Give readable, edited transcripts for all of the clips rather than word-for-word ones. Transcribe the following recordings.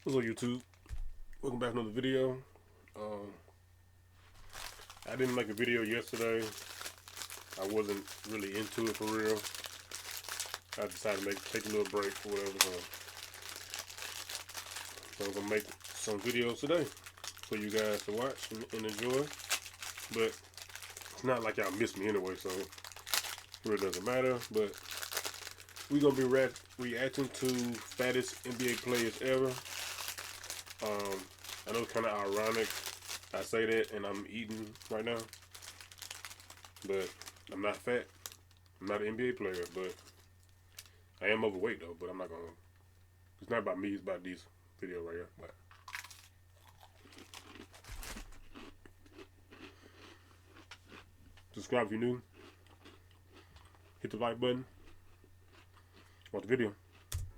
What's up, YouTube? Welcome back to another video. I didn't make a video yesterday. I wasn't really into it for real. I decided to take a little break or whatever. So I'm gonna make some videos today for you guys to watch and enjoy. But it's not like y'all miss me anyway, so it really doesn't matter. But we're gonna be reacting to fattest NBA players ever. I know it's kind of ironic I say that and I'm eating right now, but I'm not fat. I'm not an NBA player, but I am overweight though. But I'm not gonna. It's not about me. It's about this video right here. But subscribe if you're new. Hit the like button. Watch the video.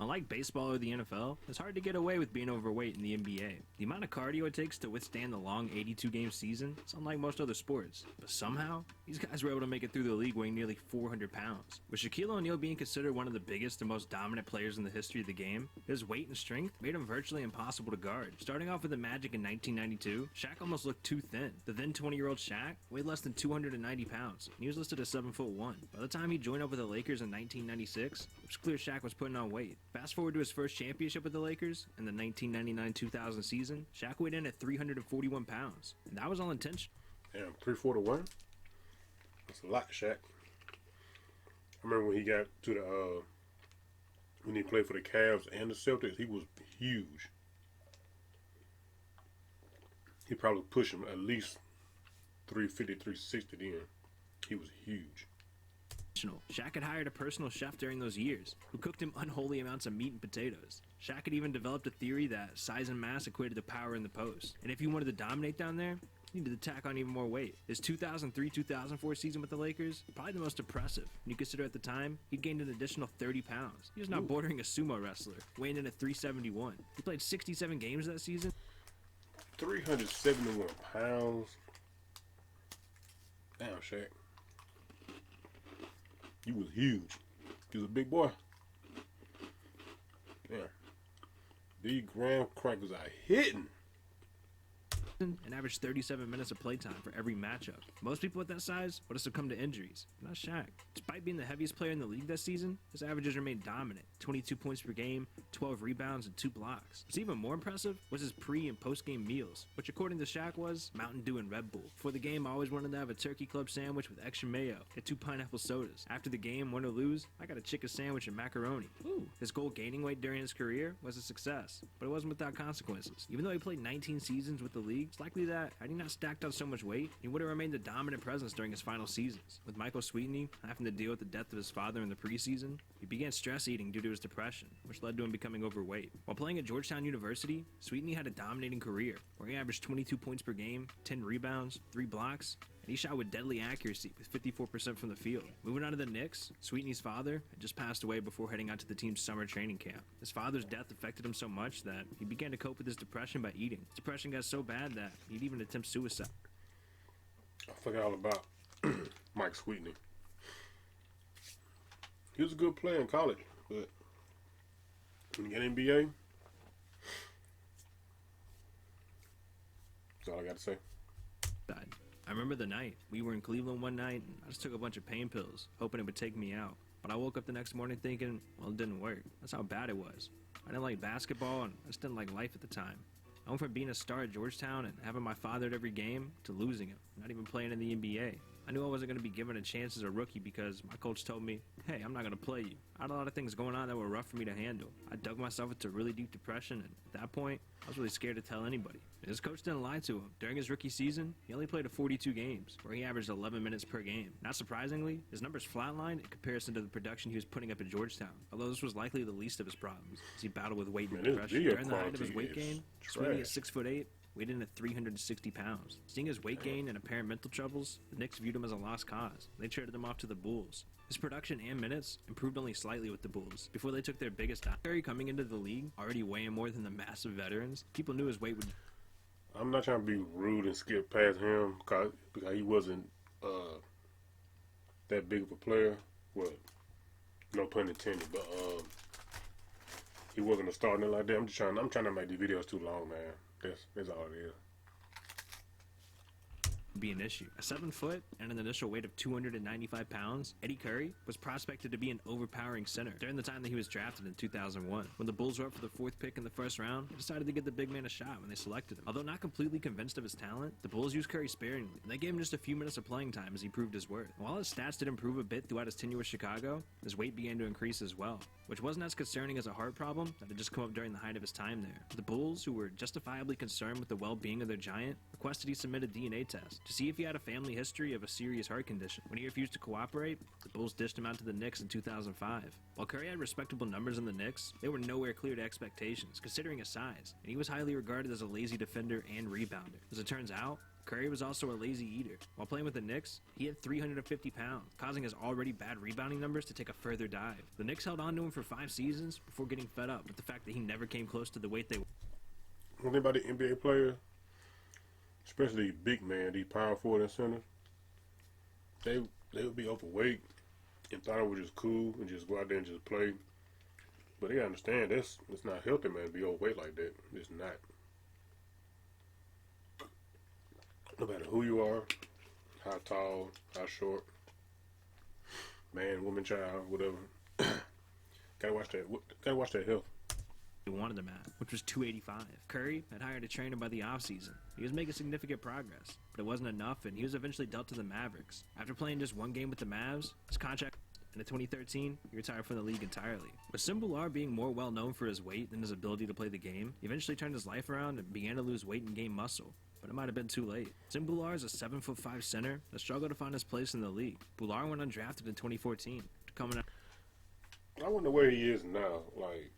Unlike baseball or the NFL, it's hard to get away with being overweight in the NBA. The amount of cardio it takes to withstand the long 82-game season is unlike most other sports. But somehow, these guys were able to make it through the league weighing nearly 400 pounds. With Shaquille O'Neal being considered one of the biggest and most dominant players in the history of the game, his weight and strength made him virtually impossible to guard. Starting off with the Magic in 1992, Shaq almost looked too thin. The then 20-year-old Shaq weighed less than 290 pounds, and he was listed as 7'1". By the time he joined up with the Lakers in 1996, it was clear Shaq was putting on weight. Fast forward to his first championship with the Lakers in the 1999-2000 season, Shaq weighed in at 341 pounds, and that was all intentional. Damn, 341? That's a lot, Shaq. I remember when he got to the, when he played for the Cavs and the Celtics, he was huge. He probably pushed him at least 350, 360 then. He was huge. Shaq had hired a personal chef during those years, who cooked him unholy amounts of meat and potatoes. Shaq had even developed a theory that size and mass equated to power in the post, and if you wanted to dominate down there, you needed to tack on even more weight. His 2003-2004 season with the Lakers, probably the most impressive, when you consider at the time, he'd gained an additional 30 pounds. He was now bordering a sumo wrestler, weighing in at 371. He played 67 games that season. 371 pounds. Damn, Shaq. He was huge. He was a big boy. Damn. These graham crackers are hitting. And averaged 37 minutes of playtime for every matchup. Most people at that size would have succumbed to injuries, not Shaq. Despite being the heaviest player in the league that season, his averages remained dominant. 22 points per game, 12 rebounds, and 2 blocks. What's even more impressive was his pre- and post-game meals, which according to Shaq was Mountain Dew and Red Bull. Before the game, I always wanted to have a turkey club sandwich with extra mayo and 2 pineapple sodas. After the game, win or lose, I got a chicken sandwich and macaroni. His goal gaining weight during his career was a success, but it wasn't without consequences. Even though he played 19 seasons with the league, it's likely that had he not stacked on so much weight, he would have remained the dominant presence during his final seasons. With Michael Sweetney having to deal with the death of his father in the preseason, he began stress eating due to his depression, which led to him becoming overweight. While playing at Georgetown University, Sweetney had a dominating career, where he averaged 22 points per game, 10 rebounds, 3 blocks, and he shot with deadly accuracy with 54% from the field. Moving on to the Knicks, Sweetney's father had just passed away before heading out to the team's summer training camp. His father's death affected him so much that he began to cope with his depression by eating. His depression got so bad that he'd even attempt suicide. I forgot all about Mike Sweetney. He was a good player in college, but when you get NBA, that's all I got to say. I remember the night. We were in Cleveland one night, and I just took a bunch of pain pills, hoping it would take me out. But I woke up the next morning thinking, well, it didn't work. That's how bad it was. I didn't like basketball, and I just didn't like life at the time. I went from being a star at Georgetown and having my father at every game to losing him, not even playing in the NBA. I knew I wasn't going to be given a chance as a rookie because my coach told me, hey, I'm not going to play you. I had a lot of things going on that were rough for me to handle. I dug myself into really deep depression, and at that point, I was really scared to tell anybody. His coach didn't lie to him. During his rookie season, he only played 42 games, where he averaged 11 minutes per game. Not surprisingly, his numbers flatlined in comparison to the production he was putting up at Georgetown, although this was likely the least of his problems, as he battled with weight and depression. During the height of his weight gain, Sweetney at 6'8", weighed in at 360 pounds. Seeing his weight gain and apparent mental troubles, the Knicks viewed him as a lost cause. They traded him off to the Bulls. His production and minutes improved only slightly with the Bulls before they took their biggest Eddy Curry coming into the league, already weighing more than the massive veterans. People knew his weight would... I'm not trying to be rude and skip past him because he wasn't that big of a player. Well, no pun intended, but he wasn't a star, nothing like that. I'm trying to make these videos too long, man. That's all it is. Be an issue. A 7 foot and an initial weight of 295 pounds, Eddy Curry was prospected to be an overpowering center during the time that he was drafted in 2001. When the Bulls were up for the 4th pick in the first round, they decided to give the big man a shot when they selected him. Although not completely convinced of his talent, the Bulls used Curry sparingly, and they gave him just a few minutes of playing time as he proved his worth. While his stats did improve a bit throughout his tenure with Chicago, his weight began to increase as well, which wasn't as concerning as a heart problem that had just come up during the height of his time there. The Bulls, who were justifiably concerned with the well-being of their giant, requested he submit a DNA test to see if he had a family history of a serious heart condition. When he refused to cooperate, the Bulls dished him out to the Knicks in 2005. While Curry had respectable numbers in the Knicks, they were nowhere clear to expectations, considering his size, and he was highly regarded as a lazy defender and rebounder. As it turns out, Curry was also a lazy eater. While playing with the Knicks, he had 350 pounds, causing his already bad rebounding numbers to take a further dive. The Knicks held on to him for 5 seasons before getting fed up with the fact that he never came close to the weight they were. One thing about the NBA players, especially big man, these power forward and center, they would be overweight and thought it was just cool and just go out there and just play. But they gotta understand it's not healthy, man, to be overweight like that. It's not. No matter who you are, how tall, how short, man, woman, child, whatever. Gotta watch that health. He wanted him at, which was 285. Curry had hired a trainer by the offseason. He was making significant progress, but it wasn't enough, and he was eventually dealt to the Mavericks. After playing just 1 game with the Mavs, his contract in 2013, he retired from the league entirely. With Bhullar being more well known for his weight than his ability to play the game, he eventually turned his life around and began to lose weight and gain muscle. But it might have been too late. Bhullar is a 7'5" center that struggled to find his place in the league. Bhullar went undrafted in 2014, coming out. I wonder where he is now. Like,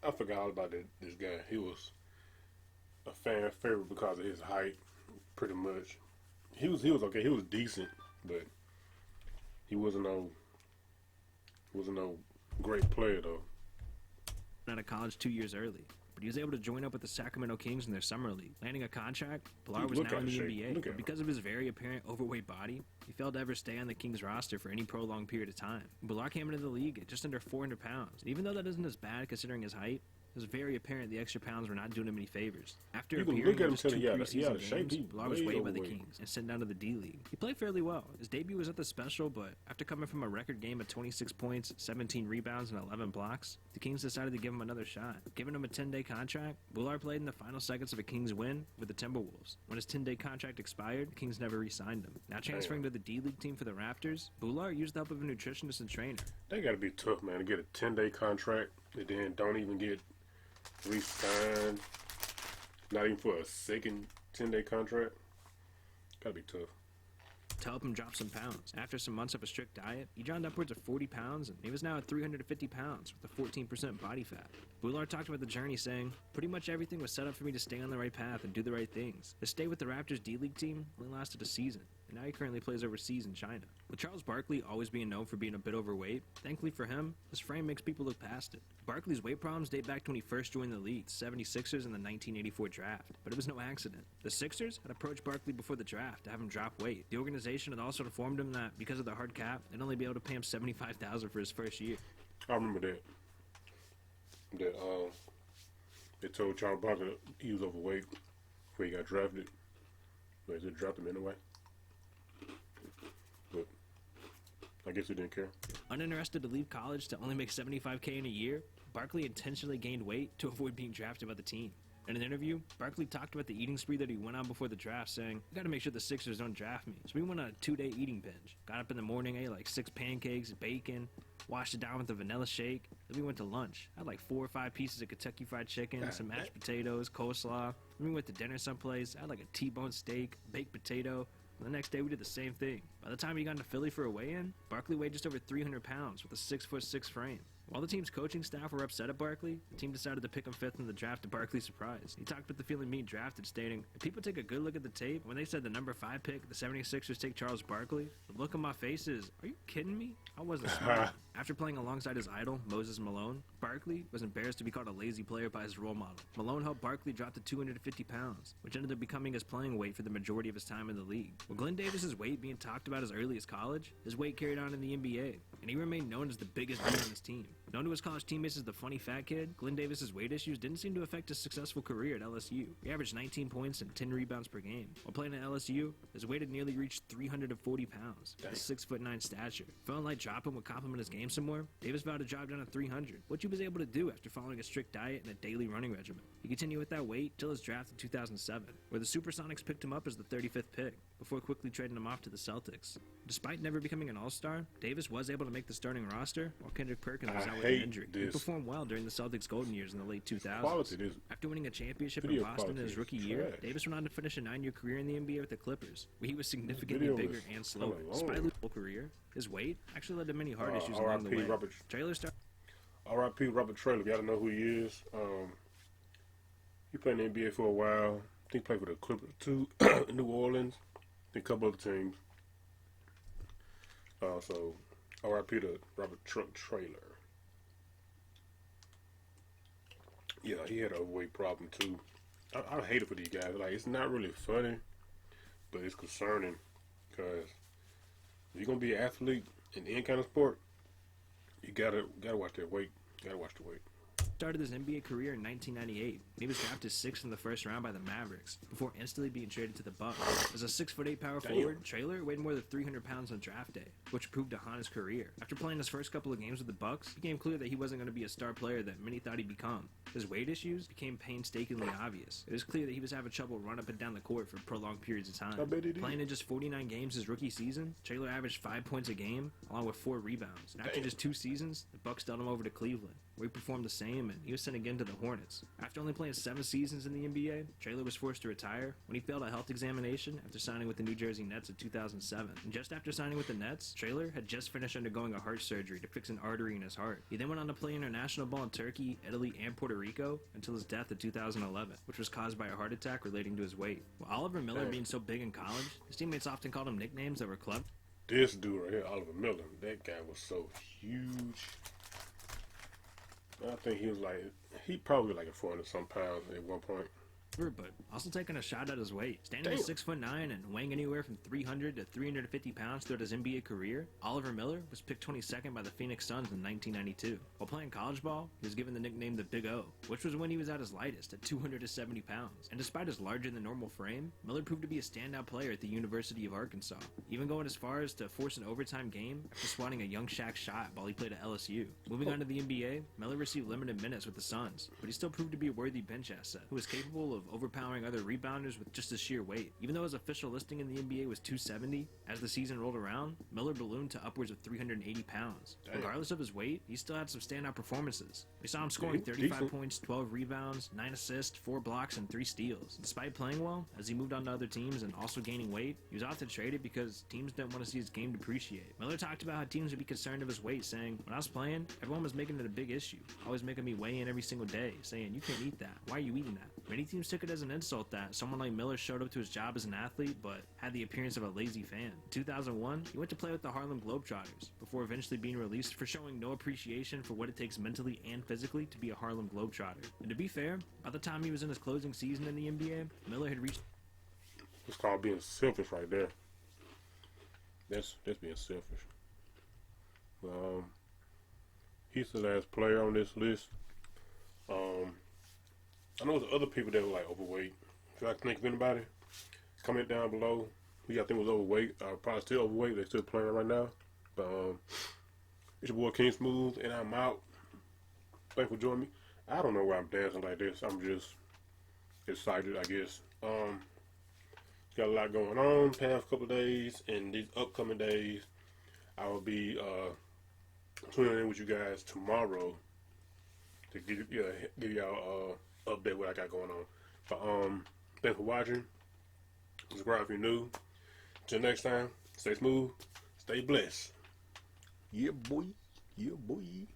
I forgot all about this guy. He was a fan favorite because of his height, pretty much. He was okay. He was decent, but he wasn't no great player though. Out of college 2 years early, but he was able to join up with the Sacramento Kings in their summer league. Landing a contract, Bhullar was now in the NBA, but because of his very apparent overweight body, he failed to ever stay on the Kings roster for any prolonged period of time. Bhullar came into the league at just under 400 pounds, and even though that isn't as bad considering his height, it was very apparent the extra pounds were not doing him any favors. After appearing in just 2 preseason games, Bhullar was waived by the Kings and sent down to the D-League. He played fairly well. His debut was at the Special, but after coming from a record game of 26 points, 17 rebounds, and 11 blocks, the Kings decided to give him another shot. Giving him a 10-day contract, Bhullar played in the final seconds of a Kings win with the Timberwolves. When his 10-day contract expired, the Kings never re-signed him. Now transferring to the D-League team for the Raptors, Bhullar used the help of a nutritionist and trainer. They gotta be tough, man, to get a 10-day contract and then don't even get re-signed, not even for a second 10-day contract. Gotta be tough. To help him drop some pounds. After some months of a strict diet, he dropped upwards of 40 pounds, and he was now at 350 pounds with a 14% body fat. Bhullar talked about the journey, saying, "Pretty much everything was set up for me to stay on the right path and do the right things. His stay with the Raptors D-League team only lasted a season, and now he currently plays overseas in China." With Charles Barkley always being known for being a bit overweight, thankfully for him, his frame makes people look past it. Barkley's weight problems date back to when he first joined the league, the 76ers in the 1984 draft, but it was no accident. The Sixers had approached Barkley before the draft to have him drop weight. The organization had also informed him that because of the hard cap, they'd only be able to pay him $75,000 for his first year. I remember that. They told Charles Barkley he was overweight before he got drafted, but they dropped him anyway. But I guess he didn't care. Uninterested to leave college to only make $75K in a year, Barkley intentionally gained weight to avoid being drafted by the team. In an interview, Barkley talked about the eating spree that he went on before the draft, saying, "I gotta make sure the Sixers don't draft me." So we went on a 2-day eating binge. Got up in the morning, ate like 6 pancakes, bacon, washed it down with a vanilla shake. Then we went to lunch. I had like 4 or 5 pieces of Kentucky Fried Chicken, some mashed potatoes, coleslaw. Then we went to dinner someplace. I had like a T-bone steak, baked potato. And the next day we did the same thing. By the time he got into Philly for a weigh-in, Barkley weighed just over 300 pounds with a 6'6" frame. While the team's coaching staff were upset at Barkley, the team decided to pick him 5th in the draft to Barkley's surprise. He talked about the feeling being drafted, stating, "If people take a good look at the tape, when they said the number 5 pick, the 76ers take Charles Barkley, the look on my face is, are you kidding me? I wasn't smart." After playing alongside his idol, Moses Malone, Barkley was embarrassed to be called a lazy player by his role model. Malone helped Barkley drop to 250 pounds, which ended up becoming his playing weight for the majority of his time in the league. With Glen Davis' weight being talked about as early as college, his weight carried on in the NBA, and he remained known as the biggest dude on his team. Known to his college teammates as the funny fat kid, Glen Davis's weight issues didn't seem to affect his successful career at LSU. He averaged 19 points and 10 rebounds per game. While playing at LSU, his weight had nearly reached 340 pounds. His 6'9" stature. Feeling like dropping would complement his game some more, Davis vowed to drop down to 300, which he was able to do after following a strict diet and a daily running regimen. He continued with that weight till his draft in 2007, where the Supersonics picked him up as the 35th pick, before quickly trading him off to the Celtics. Despite never becoming an all-star, Davis was able to make the starting roster, while Kendrick Perkins was out with an injury. He performed well during the Celtics' golden years in the late 2000s. After winning a championship in Boston in his rookie year, Davis went on to finish a 9-year career in the NBA with the Clippers, where he was significantly bigger and slower. Despite his whole career, his weight actually led to many heart issues along the way. R.I.P. Robert Traylor. If y'all don't know who he is, he played in the NBA for a while. I think he played for the Clippers too, New Orleans, and a couple other teams. So, R.I.P. to Robert Traylor. Yeah, he had a weight problem too. I hate it for these guys. Like, it's not really funny, but it's concerning because if you're gonna be an athlete in any kind of sport, you gotta watch that weight. You gotta watch the weight. Started his NBA career in 1998. He was drafted 6th in the first round by the Mavericks, before instantly being traded to the Bucks. As a 6'8" power forward, Traylor weighed more than 300 pounds on draft day, which proved to haunt his career. After playing his first couple of games with the Bucks, it became clear that he wasn't going to be a star player that many thought he'd become. His weight issues became painstakingly obvious. It was clear that he was having trouble running up and down the court for prolonged periods of time. Playing in just 49 games his rookie season, Traylor averaged 5 points a game, along with 4 rebounds. And after just 2 seasons, the Bucks dealt him over to Cleveland, where he performed the same, and he was sent again to the Hornets. After only playing 7 seasons in the NBA, Traylor was forced to retire when he failed a health examination after signing with the New Jersey Nets in 2007. And just after signing with the Nets, Traylor had just finished undergoing a heart surgery to fix an artery in his heart. He then went on to play international ball in Turkey, Italy, and Puerto Rico until his death in 2011, which was caused by a heart attack relating to his weight. While Oliver Miller being so big in college, his teammates often called him nicknames that were clever. This dude right here, Oliver Miller, that guy was so huge. I think he probably like 400-some pounds at one point. But also taking a shot at his weight. Standing at 6'9" and weighing anywhere from 300 to 350 pounds throughout his NBA career, Oliver Miller was picked 22nd by the Phoenix Suns in 1992. While playing college ball, he was given the nickname the Big O, which was when he was at his lightest at 270 pounds. And despite his larger than normal frame, Miller proved to be a standout player at the University of Arkansas, even going as far as to force an overtime game after swatting a young Shaq shot while he played at LSU. Moving on to the NBA, Miller received limited minutes with the Suns, but he still proved to be a worthy bench asset who was capable of overpowering other rebounders with just his sheer weight. Even though his official listing in the NBA was 270, as the season rolled around, Miller ballooned to upwards of 380 pounds. Regardless of his weight, he still had some standout performances. We saw him scoring 35 points, 12 rebounds, 9 assists, 4 blocks, and 3 steals. Despite playing well, as he moved on to other teams and also gaining weight, he was often traded because teams didn't want to see his game depreciate. Miller talked about how teams would be concerned of his weight, saying, "When I was playing, everyone was making it a big issue, always making me weigh in every single day, saying, 'You can't eat that. Why are you eating that?' Many teams took it as an insult that someone like Miller showed up to his job as an athlete but had the appearance of a lazy fan. In 2001, he went to play with the Harlem Globetrotters before eventually being released for showing no appreciation for what it takes mentally and physically to be a Harlem Globetrotter. And to be fair, by the time he was in his closing season in the NBA, Miller had reached... It's called being selfish right there. That's being selfish. He's the last player on this list. I know there's other people that were like overweight. If I can think of anybody, comment down below who y'all think was overweight. Probably still overweight. They're still playing right now. But it's your boy King Smooth, and I'm out. Thanks for joining me. I don't know why I'm dancing like this. I'm just excited, I guess. Got a lot going on past couple of days, and these upcoming days, I will be tuning in with you guys tomorrow to give y'all update what I got going on. But thanks for watching. Subscribe if you're new. Until next time, stay smooth, stay blessed. Yeah, boy. Yeah, boy.